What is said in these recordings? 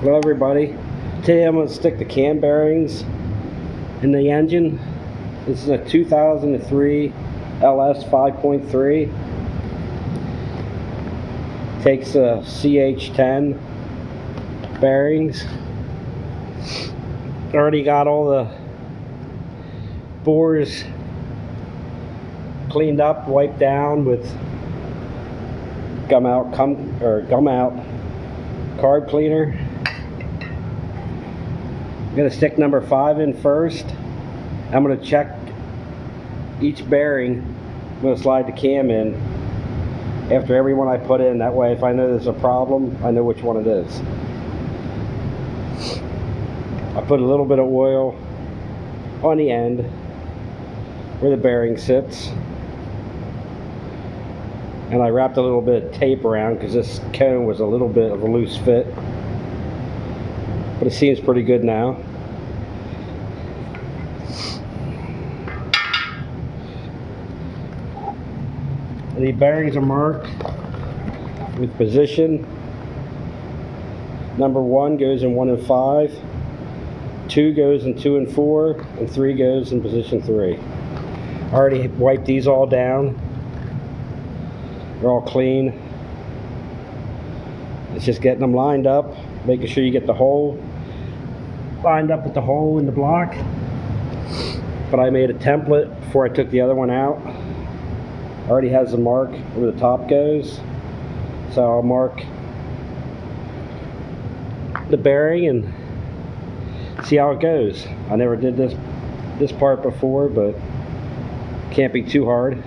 Hello everybody. Today I'm going to stick the cam bearings in the engine. This is a 2003 LS 5.3. Takes a CH10 bearings. Already got all the bores cleaned up, wiped down with gum out carb cleaner. I'm going to stick number 5 in first. I'm going to check each bearing. I'm going to slide the cam in after every one I put in. That way, if I know there's a problem, I know which one it is. I put a little bit of oil on the end where the bearing sits, and I wrapped a little bit of tape around because this cone was a little bit of a loose fit, but it seems pretty good now. The bearings are marked with position. Number 1 goes in 1 and 5, 2 goes in 2 and 4, and 3 goes in position 3. I already wiped these all down. They're all clean. It's just getting them lined up, making sure you get the hole lined up with the hole in the block. But I made a template before I took the other one out. Already has the mark where the top goes, so I'll mark the bearing and see how it goes. I never did this part before, but can't be too hard.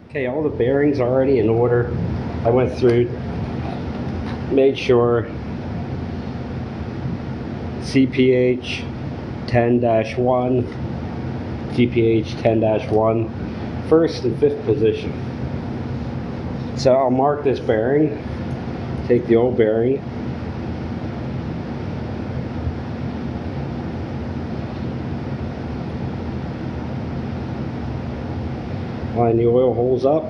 Okay, all the bearings are already in order. I went through, made sure CPH 10-1, GPH 10-1, first and fifth position. So I'll mark this bearing, take the old bearing, line the oil holes up,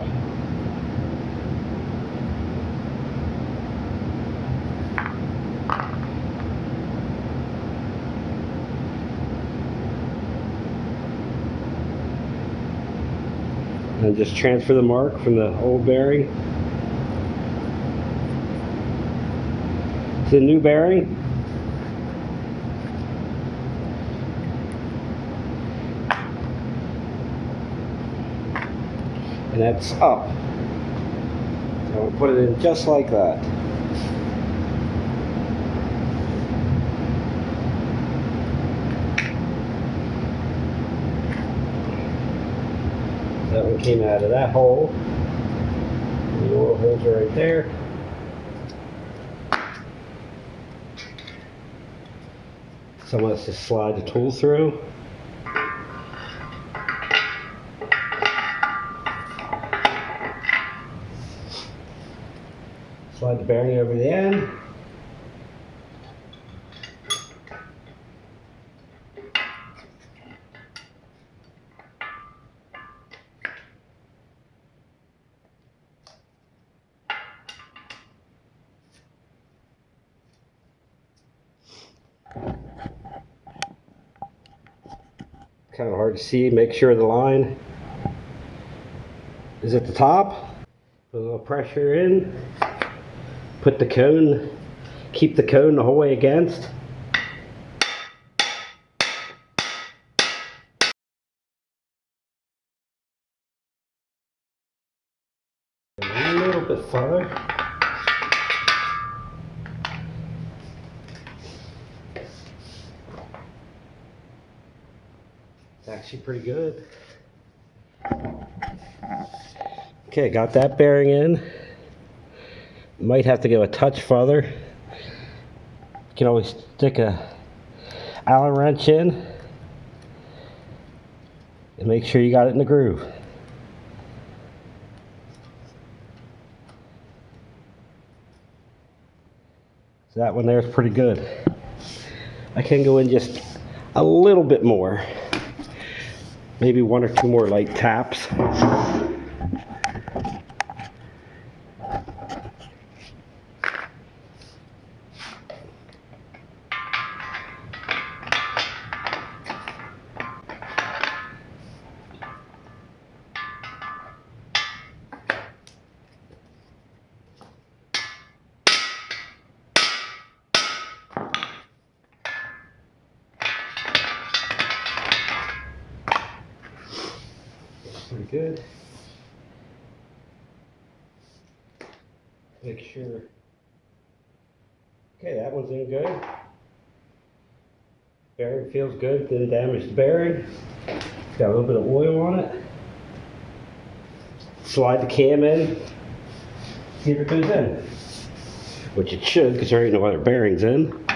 and just transfer the mark from the old bearing to the new bearing. And that's up. So we'll put it in just like that. That one came out of that hole. The oil holes are right there. So let's just slide the tool through. Slide the bearing over the end. Kind of hard to see. Make sure the line is at the top. Put a little pressure in. Put the cone, keep the cone the whole way against. A little bit farther. It's actually pretty good. Okay, got that bearing in. Might have to go a touch farther. You can always stick a Allen wrench in and make sure you got it in the groove. So that one there is pretty good. I can go in just a little bit more. Maybe 1 or 2 more light taps. pretty good. Make sure. Okay, that one's in good. Bearing feels good, didn't damage the bearing. Got a little bit of oil on it. Slide the cam in, see if it goes in. Which it should, because there ain't no other bearings in.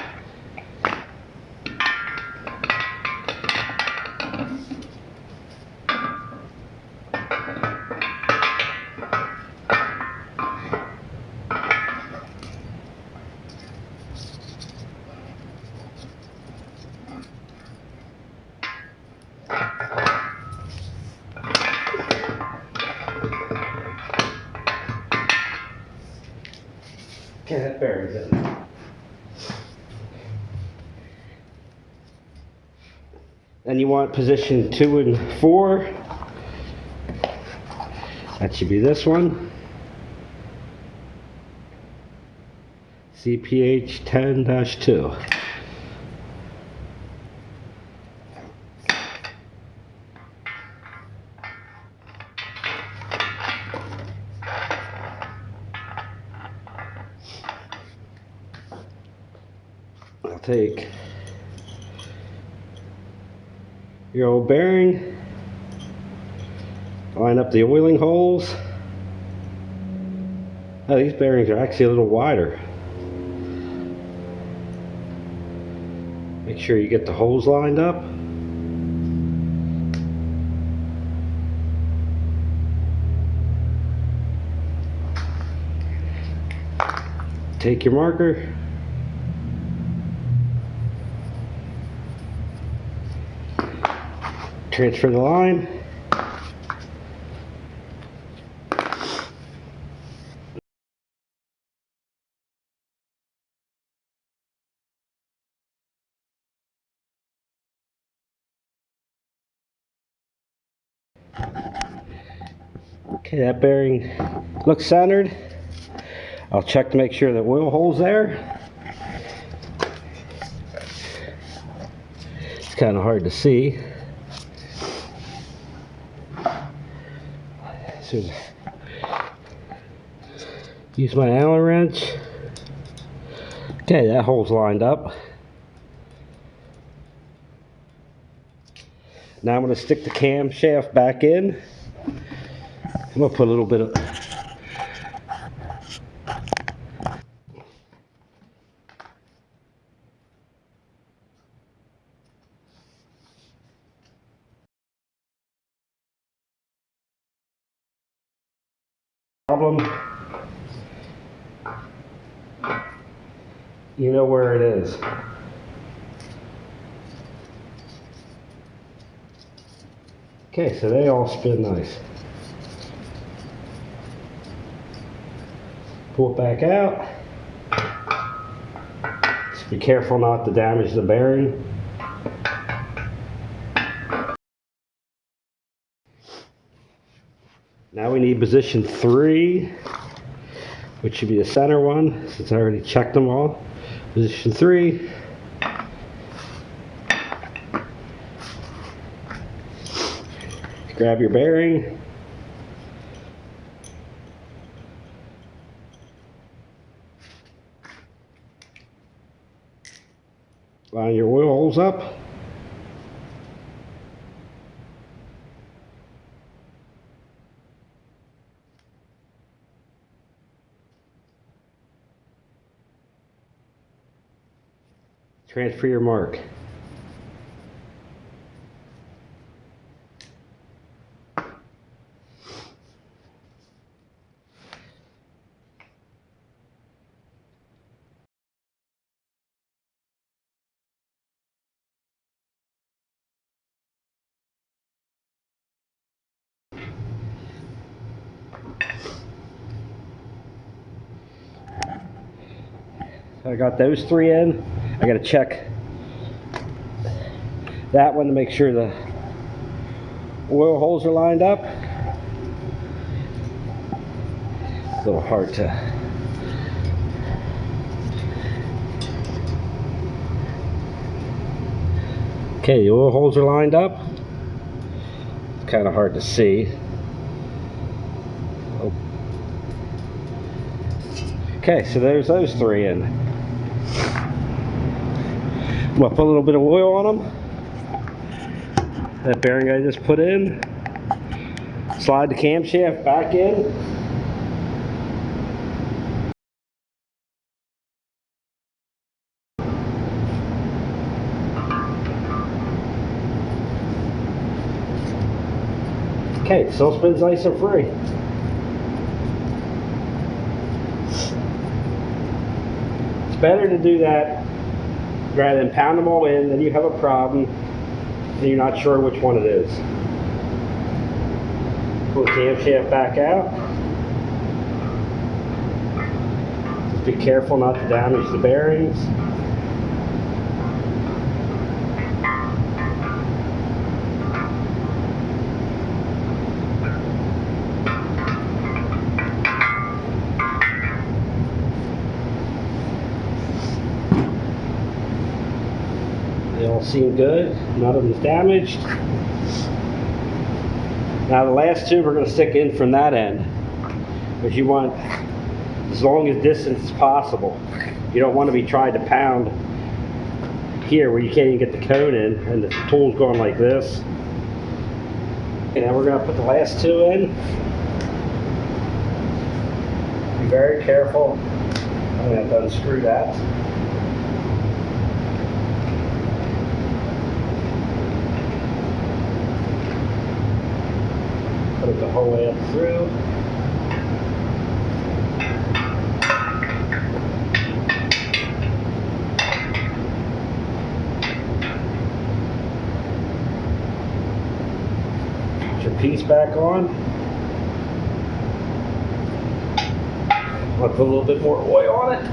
Okay, that bearing's in. Then you want position 2 and 4. That should be this one. CPH 10-2. I'll take your old bearing, line up the oiling holes. Oh, these bearings are actually a little wider. Make sure you get the holes lined up. Take your marker. Transfer the line. Okay, that bearing looks centered. I'll check to make sure the oil hole's there. It's kind of hard to see. So, use my Allen wrench. Okay, that hole's lined up. Now I'm going to stick the camshaft back in. I'm going to put a little bit of problem. You know where it is. Okay, so they all spin nice. Pull it back out. Just be careful not to damage the bearing. Now we need position 3, which should be the center one, since I already checked them all. Position 3. Grab your bearing. Line your oil holes up. Transfer your mark. I got those 3 in. I got to check that one to make sure the oil holes are lined up. A little hard to. Okay, the oil holes are lined up. It's kind of hard to see. Okay, so there's those three in. I'm gonna put a little bit of oil on them. That bearing I just put in. Slide the camshaft back in. Okay, it still spins nice and free. It's better to do that rather than pound them all in, then you have a problem and you're not sure which one it is. Pull the camshaft back out. Just be careful not to damage the bearings. They all seem good. None of them's damaged. Now the last two we're going to stick in from that end, because you want as long as distance as possible. You don't want to be trying to pound here where you can't even get the cone in and the tool's going like this. And now we're going to put the last two in. Be very careful. I'm going to have to unscrew that. Put it the whole way up through. Put your piece back on. I'll put a little bit more oil on it.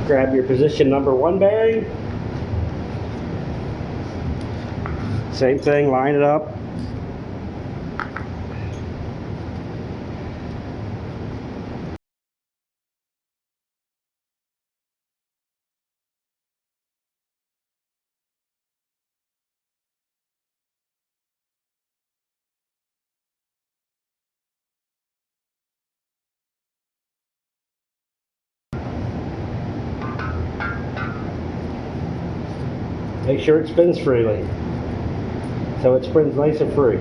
Grab your position number 1 bearing. Same thing, line it up. Make sure it spins freely, so it spins nice and free.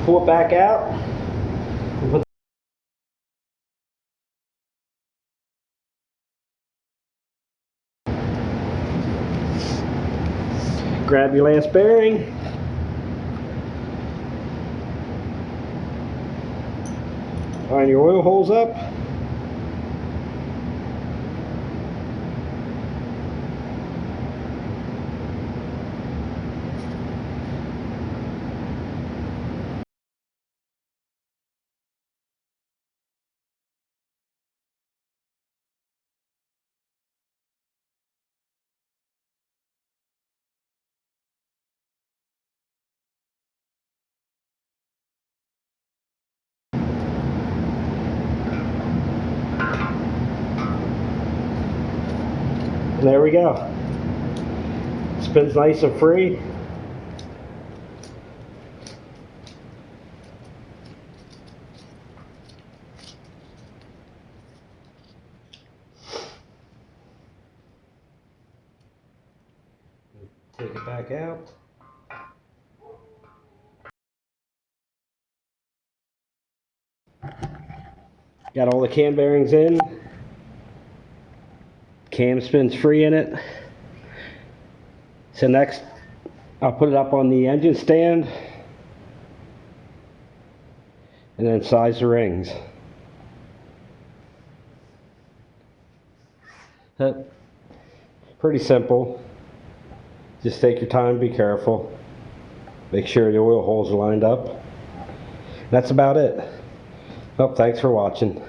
Pull it back out. And put grab your last bearing. Line your oil holes up. And there we go. Spins nice and free. Take it back out. Got all the cam bearings in. Cam spins free in it. So next, I'll put it up on the engine stand and then size the rings. Pretty simple. Just take your time, be careful. Make sure the oil holes are lined up. That's about it. Well, thanks for watching.